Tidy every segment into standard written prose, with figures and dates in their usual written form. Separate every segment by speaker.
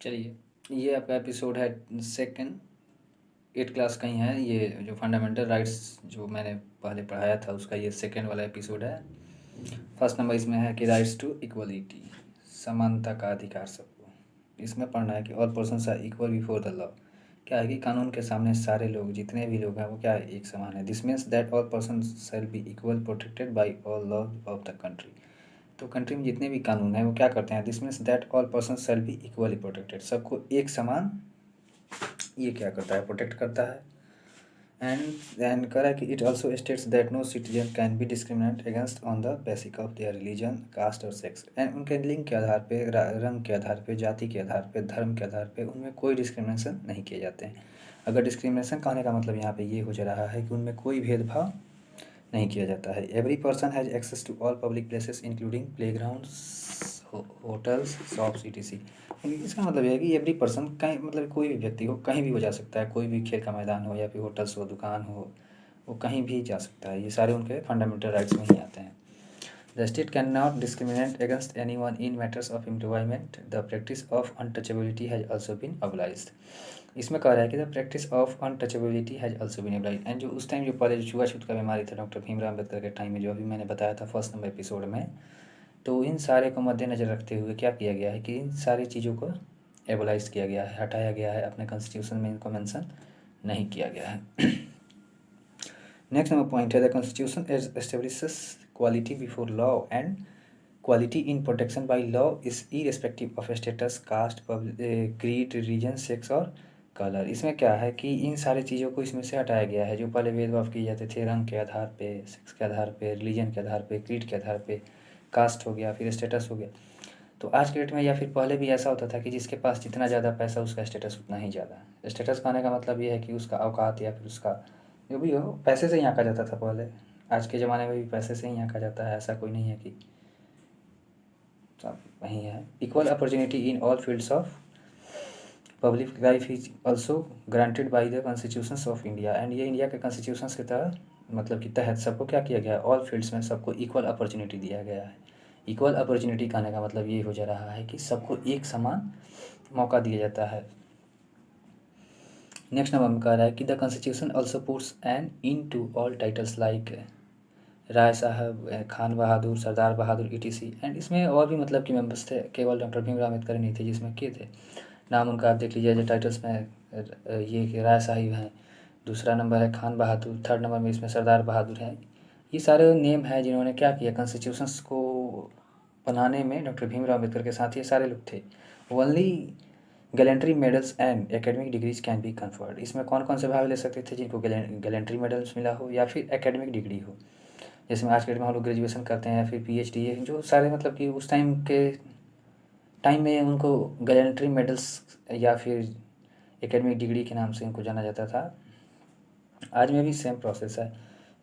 Speaker 1: चलिए, ये आपका एपिसोड है सेकंड 8 क्लास का ही है। ये जो फंडामेंटल राइट्स जो मैंने पहले पढ़ाया था उसका ये सेकंड वाला एपिसोड है। फर्स्ट नंबर इसमें है कि राइट्स टू इक्वलिटी, समानता का अधिकार सबको। इसमें पढ़ना है कि all persons are equal before the law. क्या है कि कानून के सामने सारे लोग, जितने भी लोग हैं वो क्या है, एक समान है। This means that all persons shall be equal protected by all law of the country. तो कंट्री में जितने भी कानून हैं वो क्या करते हैं, this means that all person shall be equally protected, सबको एक समान ये क्या करता है, प्रोटेक्ट करता है। एंड कह रहा है कि it also states that no citizen can be discriminate against on the basic of their religion, caste और सेक्स। एंड उनके लिंग के आधार पे, रंग के आधार पे, जाति के आधार पे, धर्म के आधार पे उनमें कोई डिस्क्रिमिनेशन नहीं किए जाते हैं। अगर डिस्क्रिमिनेशन कहने का मतलब यहाँ पे ये हो जा रहा है कि उनमें कोई भेदभाव नहीं किया जाता है। Every person has access to all public places including playgrounds, hotels, shops etc। इसका मतलब यह है कि एवरी पर्सन कहीं, मतलब कोई भी व्यक्ति हो कहीं भी हो जा सकता है। कोई भी खेल का मैदान हो या फिर होटल्स हो, दुकान हो, वो कहीं भी जा सकता है। ये सारे उनके फंडामेंटल राइट्स में ही आते हैं। The state cannot discriminate against anyone in matters of employment. The practice of untouchability has also been abolished. इसमें कह रहा है कि the practice of untouchability has also been applied. And जो उस टाइम जो पहले जो छुआछूत का बीमारी था डॉक्टर भीमराव अम्बेडकर के टाइम में, जो अभी मैंने बताया था फर्स्ट नंबर एपिसोड में, तो इन सारे को मद्देनज़र रखते हुए क्या किया गया है कि इन सारी चीज़ों को एबोलाइज किया गया है, हटाया गया है। अपने कॉन्स्टिट्यूशन में इनको मेंशन नहीं किया गया है। नेक्स्ट नंबर पॉइंट है the constitution establishes quality before law and quality in protection by law is irrespective of status, caste, creed, religion, sex और कलर। इसमें क्या है कि इन सारी चीज़ों को इसमें से हटाया गया है। जो पहले भेदभाव किए जाते थे रंग के आधार पे, सेक्स के आधार पे, रिलीजन के आधार पे, क्रीड के आधार पे, कास्ट हो गया, फिर स्टेटस हो गया। तो आज के डेट में या फिर पहले भी ऐसा होता था कि जिसके पास जितना ज़्यादा पैसा उसका स्टेटस उतना ही ज़्यादा। स्टेटस कहने का मतलब ये है कि उसका औकात या फिर उसका जो भी हो, पैसे से ही आँका जाता था पहले। आज के ज़माने में भी पैसे से ही आँका जाता है, ऐसा कोई नहीं है कि सब वही है। Equal opportunity in all fields of public life is also granted by the constitutions of India. And ये इंडिया के कॉन्स्टिट्यूशंस के तहत, मतलब कि तहत सबको क्या किया गया है, ऑल फील्ड्स में सबको इक्वल अपॉर्चुनिटी दिया गया है। इक्वल अपॉर्चुनिटी कहने का मतलब ये हो जा रहा है कि सबको एक समान मौका दिया जाता है। नेक्स्ट नंबर में कह रहा है कि the constitution also puts an end to all titles like Rai Sahab, Khan Bahadur, Sardar Bahadur etc। And इसमें और भी मतलब कि मेंबर्स थे, केवल डॉक्टर भीमराव अम्बेडकर नहीं थे जिसमें किए थे। नाम उनका आप देख लीजिए जो टाइटल्स में, ये कि राय साहिब हैं, दूसरा नंबर है खान बहादुर, थर्ड नंबर में इसमें सरदार बहादुर हैं। ये सारे नेम हैं जिन्होंने क्या किया, कॉन्स्टिट्यूशंस को बनाने में डॉक्टर भीमराव अम्बेडकर के साथ ये सारे लोग थे। Only gallantry medals and academic degrees can be conferred. इसमें कौन कौन से भाग ले सकते थे, जिनको गैलेंट्री मेडल्स मिला हो या फिर एकेडमिक डिग्री हो। जैसे आज के डेट में हम लोग ग्रेजुएशन करते हैं या फिर PhD, जो सारे मतलब कि उस टाइम में उनको गैलेंट्री मेडल्स या फिर एकेडमिक डिग्री के नाम से इनको जाना जाता था। आज में भी सेम प्रोसेस है।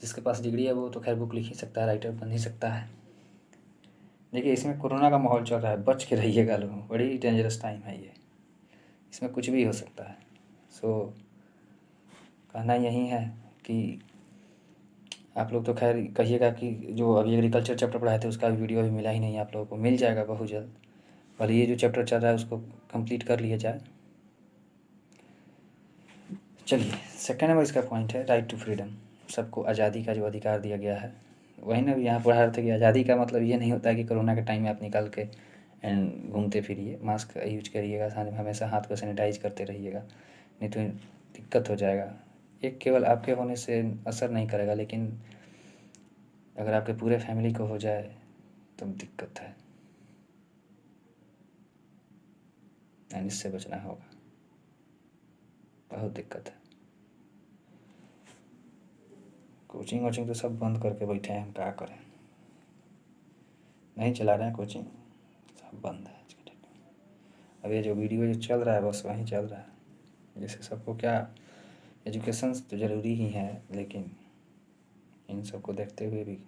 Speaker 1: जिसके पास डिग्री है वो तो खैर बुक लिख ही सकता है, राइटर बन ही सकता है। देखिए इसमें कोरोना का माहौल चल रहा है, बच के रहिएगा लोग, बड़ी डेंजरस टाइम है ये, इसमें कुछ भी हो सकता है। सो कहना यही है कि आप लोग तो खैर कहिएगा कि जो अभी एग्रीकल्चर चैप्टर पढ़ाए थे उसका भी वीडियो अभी मिला ही नहीं आप लोगों को, मिल जाएगा बहुत जल्द। भले ये जो चैप्टर चल रहा है उसको कंप्लीट कर लिया जाए। चलिए सेकेंड नंबर इसका पॉइंट है राइट टू फ्रीडम, सबको आज़ादी का जो अधिकार दिया गया है। वही ना यहाँ पढ़ा रहे थे कि आज़ादी का मतलब ये नहीं होता है कि कोरोना के टाइम में आप निकल के एंड घूमते फिरिए, मास्क यूज करिएगा, हमेशा हाथ को सैनिटाइज करते रहिएगा, नहीं तो दिक्कत हो जाएगा। एक केवल आपके होने से असर नहीं करेगा, लेकिन अगर आपके पूरे फैमिली को हो जाए तो दिक्कत है, एंड इससे बचना होगा, बहुत दिक्कत है। कोचिंग वोचिंग तो सब बंद करके बैठे हैं, हम क्या करें, नहीं चला रहे हैं कोचिंग, सब बंद है आज के डेट में। अब ये जो वीडियो जो चल रहा है बस वहीं चल रहा है। जैसे सबको क्या, एजुकेशन तो ज़रूरी ही है, लेकिन इन सबको देखते हुए भी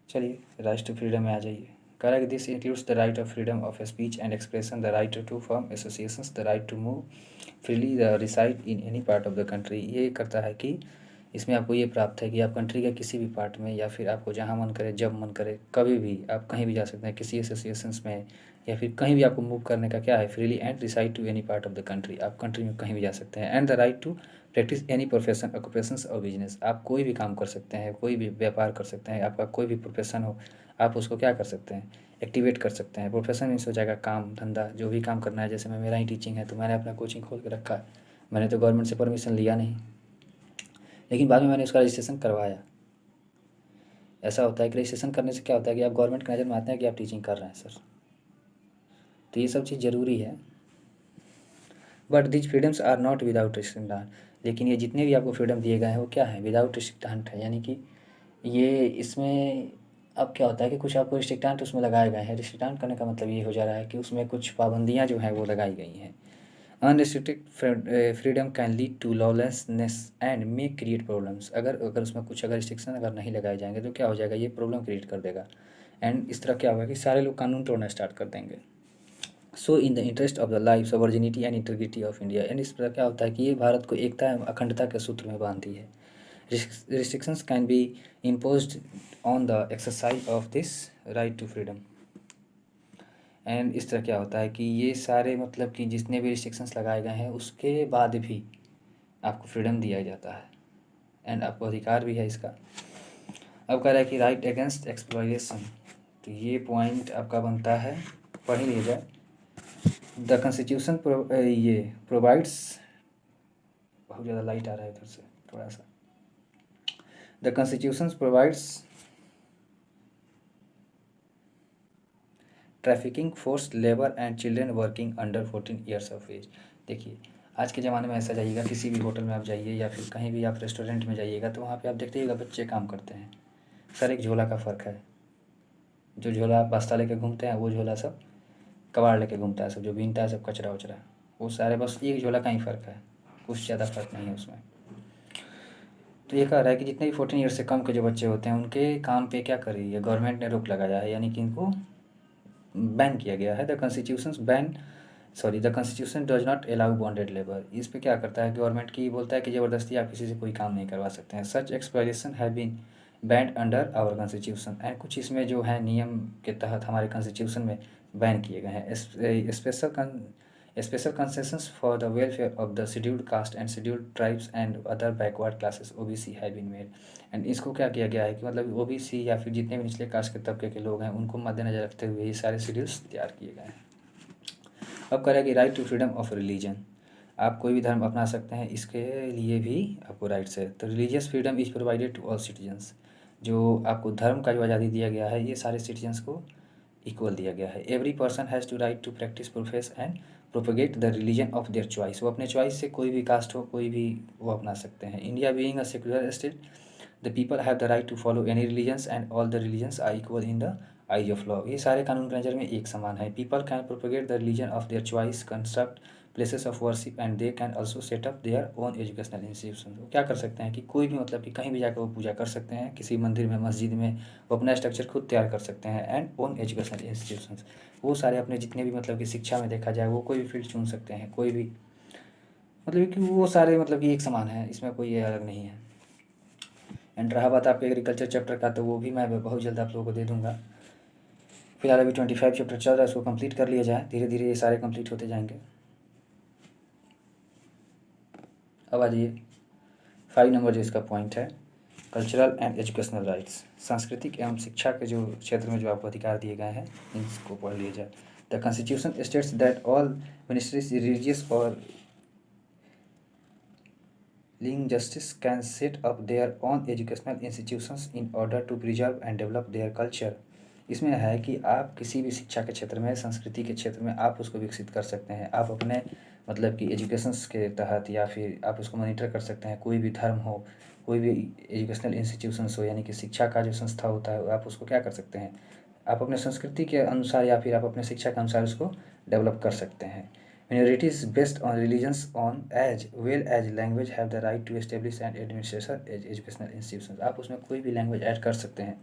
Speaker 1: चलिए राइट टू फ्रीडम में आ जाइए। Correct, this includes the right of freedom of speech and expression, the right to form associations, the right to move freely, the reside in any part of the country. ये करता है कि इसमें आपको ये प्राप्त है कि आप कंट्री के किसी भी पार्ट में या फिर आपको जहाँ मन करे, जब मन करे, कभी भी आप कहीं भी जा सकते हैं, किसी एसोसिएशंस में या फिर कहीं भी आपको मूव करने का क्या है, freely and reside to any part of the country, आप कंट्री में कहीं भी जा सकते हैं। And the right to practice any profession, occupations और बिजनेस, आप कोई भी काम कर सकते हैं, कोई भी व्यापार कर सकते हैं, आपका कोई भी प्रोफेशन हो आप उसको क्या कर सकते हैं, एक्टिवेट कर सकते हैं। प्रोफेशन मीन्स हो जाएगा काम धंधा, जो भी काम करना है। जैसे मेरा ही टीचिंग है तो मैंने अपना कोचिंग खोल के रखा है, मैंने तो गवर्नमेंट से परमिशन लिया नहीं, लेकिन बाद में मैंने उसका रजिस्ट्रेशन करवाया। ऐसा होता है कि रजिस्ट्रेशन करने से क्या होता है कि आप गवर्नमेंट के नज़र में आते हैं कि आप टीचिंग कर रहे हैं सर, तो ये सब चीज़ ज़रूरी है। But these freedoms are not without restriction, लेकिन ये जितने भी आपको फ्रीडम दिए गए हैं वो क्या है, विदाउट रिस्ट्रिक्टांट है। यानी कि ये इसमें अब क्या होता है कि कुछ आपको रिस्ट्रिक्टांट उसमें लगाए गए हैं। रिस्ट्रिक्टांट करने का मतलब ये हो जा रहा है कि उसमें कुछ पाबंदियाँ जो हैं वो लगाई गई हैं। Unrestricted freedom can lead to lawlessness and may create problems, अगर अगर उसमें कुछ अगर रिस्ट्रिक्शन अगर नहीं लगाए जाएंगे तो क्या हो जाएगा, ये प्रॉब्लम क्रिएट कर देगा। एंड इस तरह क्या होगा कि सारे लोग कानून तोड़ना स्टार्ट कर देंगे। So in the interest of the life virginity and integrity of India, and इस तरह क्या होता है कि ये भारत को एकता एवं अखंडता के सूत्र में बांधती है। Restrictions can be imposed on the exercise of this right to freedom. And इस तरह क्या होता है कि ये सारे मतलब कि जितने भी रिस्ट्रिक्शंस लगाए गए हैं उसके बाद भी आपको फ्रीडम दिया जाता है एंड आपको अधिकार भी है इसका। अब कह रहा है कि राइट अगेंस्ट एक्सप्लॉयटेशन, तो ये पॉइंट आपका बनता है, पढ़ ही लिया जाए। द कॉन्स्टिट्यूशन ये प्रोवाइड्स, बहुत ज़्यादा लाइट आ रहा है इधर से थोड़ा सा। The constitution provides trafficking forced labour and children working under 14 years of age. देखिए आज के ज़माने में ऐसा जाइएगा, किसी भी होटल में आप जाइए या फिर कहीं भी आप रेस्टोरेंट में जाइएगा तो वहाँ पे आप देखते बच्चे काम करते हैं। सर एक झोला का फ़र्क है, जो झोला आप बस्ता लेके घूमते हैं वो झोला सब कबाड़ लेके घूमता है, सब जो बीनता है सब कचरा उचरा, वो सारे बस एक झोला का ही फ़र्क है, कुछ ज़्यादा फ़र्क नहीं है उसमें। तो ये कह रहा है कि जितने भी 14 ईयर्स से कम के जो बच्चे होते हैं उनके काम पे क्या कर रही है गवर्नमेंट ने रोक लगाया है, यानी कि इनको बैन किया गया है। The constitution does not allow bonded labour, इस पे क्या करता है गवर्नमेंट की, बोलता है कि ज़बरदस्ती आप किसी से कोई काम नहीं करवा सकते हैं। Such exploitation have been banned under our constitution, and कुछ इसमें जो है नियम के तहत हमारे कॉन्स्टिट्यूशन में बैन किए गए हैं। Special concessions for the welfare of the scheduled caste and scheduled tribes and other backward classes OBC have been made. And इसको क्या किया गया है कि मतलब OBC या फिर जितने भी निचले कास्ट के तबके के लोग हैं उनको मद्देनजर रखते हुए ये सारे शेड्यूल्स तैयार किए गए हैं। अब कह रहा है कि right to freedom of religion, आप कोई भी धर्म अपना सकते हैं, इसके लिए भी आपको राइट्स है। तो religious freedom is provided to all citizens, जो आपको धर्म का जो आज़ादी दिया गया है ये सारे सिटीजन्स को इक्वल दिया गया है। Every person has to right to practice profess and propagate the religion of their choice, वो अपने चॉइस से कोई भी कास्ट हो कोई भी वो अपना सकते हैं। India being a secular state, the people have the right to follow any religions and all the religions are equal in the eyes of law, ये सारे कानून की नज़र में एक समान है। People can propagate the religion of their choice, construct places of worship and they can also set up their own educational institution, वो क्या कर सकते हैं कि कोई भी मतलब कि कहीं भी जाकर वो पूजा कर सकते हैं, किसी मंदिर में मस्जिद में वो अपना स्ट्रक्चर खुद तैयार कर सकते हैं। एंड ओन एजुकेशनल इंस्टीट्यूशन, वो सारे अपने जितने भी मतलब कि शिक्षा में देखा जाए वो कोई भी फील्ड चुन सकते हैं, कोई भी मतलब कि वो सारे मतलब कि एक समान है, इसमें कोई ये अलग नहीं है। एंड रहा बात आपके एग्रीकल्चर चैप्टर का, तो वो भी मैं बहुत जल्द आप लोगों को दे दूँगा। फिलहाल अभी 25 चैप्टर चल रहा है, उसको कंप्लीट कर लिया जाए, धीरे धीरे ये सारे कंप्लीट होते जाएंगे। अब आ जाइए 5 नंबर जो इसका पॉइंट है, कल्चरल एंड एजुकेशनल राइट्स, सांस्कृतिक एवं शिक्षा के जो क्षेत्र में जो आपको अधिकार दिए गए हैं इसको पढ़ लिया जाए। The constitution states that all ministries religious और लिंग justice can set up their on educational institutions in order to preserve and develop their culture. इसमें है कि आप किसी भी शिक्षा के क्षेत्र में, संस्कृति के क्षेत्र में आप उसको विकसित कर सकते हैं, आप अपने मतलब कि एजुकेशंस के तहत या फिर आप उसको मॉनिटर कर सकते हैं। कोई भी धर्म हो, कोई भी एजुकेशनल इंस्टीट्यूशंस हो, यानी कि शिक्षा का जो संस्था होता है आप उसको क्या कर सकते हैं, आप अपने संस्कृति के अनुसार या फिर आप अपने शिक्षा के अनुसार उसको डेवलप कर सकते हैं। Minorities based on religions on as well as language have the right to establish and administration educational institutions, आप उसमें कोई भी लैंग्वेज ऐड कर सकते हैं,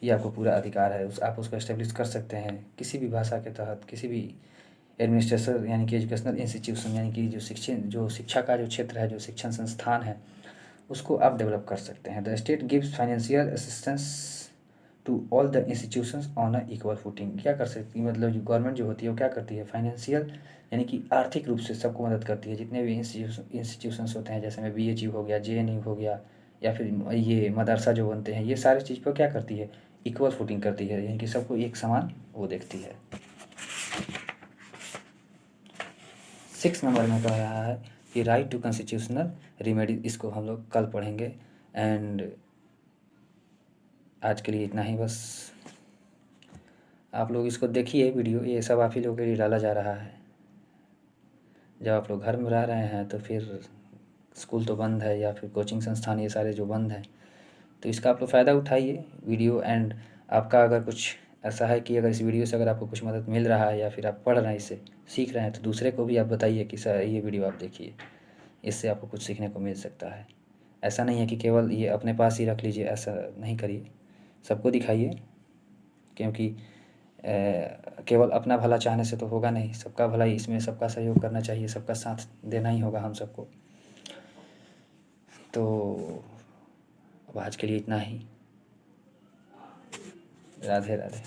Speaker 1: ये आपको पूरा अधिकार है। आप उसको एस्टेब्लिश कर सकते हैं किसी भी भाषा के तहत, किसी भी एडमिनिस्ट्रेशन यानी कि एजुकेशनल इंस्टीट्यूशन, यानी कि जो शिक्षा का जो क्षेत्र है, जो शिक्षण संस्थान है उसको आप डेवलप कर सकते हैं। The state gives financial assistance to all the institutions on a equal footing. क्या कर सकती है, मतलब जो गवर्नमेंट जो होती है वो क्या करती है, फाइनेंशियल यानी कि आर्थिक रूप से सबको मदद करती है। जितने भी इंस्टीट्यूशंस होते हैं, जैसे में BHU हो गया, JNU हो गया, या फिर ये मदरसा जो बनते हैं, ये सारी चीज़ पर क्या करती है, इक्वल फुटिंग करती है, यानी कि सबको एक समान वो देखती है। 6 नंबर में कह रहा है कि राइट टू कॉन्स्टिट्यूशनल रिमेडी। इसको हम लोग कल पढ़ेंगे। एंड आज के लिए इतना ही बस। आप लोग इसको देखिए वीडियो, ये सब आप ही लोगों के लिए डाला जा रहा है। जब आप लोग घर में रह रहे हैं तो फिर स्कूल तो बंद है, या फिर कोचिंग संस्थान ये सारे जो बंद हैं, तो इसका आप लोग फ़ायदा उठाइए वीडियो। एंड आपका अगर कुछ ऐसा है कि अगर इस वीडियो से अगर आपको कुछ मदद मिल रहा है, या फिर आप पढ़ रहे हैं, इससे सीख रहे हैं, तो दूसरे को भी आप बताइए कि सर ये वीडियो आप देखिए, इससे आपको कुछ सीखने को मिल सकता है। ऐसा नहीं है कि केवल ये अपने पास ही रख लीजिए, ऐसा नहीं करिए, सबको दिखाइए। क्योंकि केवल अपना भला चाहने से तो होगा नहीं, सबका भला, इसमें सबका सहयोग करना चाहिए, सबका साथ देना ही होगा हम सबको। तो अब आज के लिए इतना ही। राधे राधे।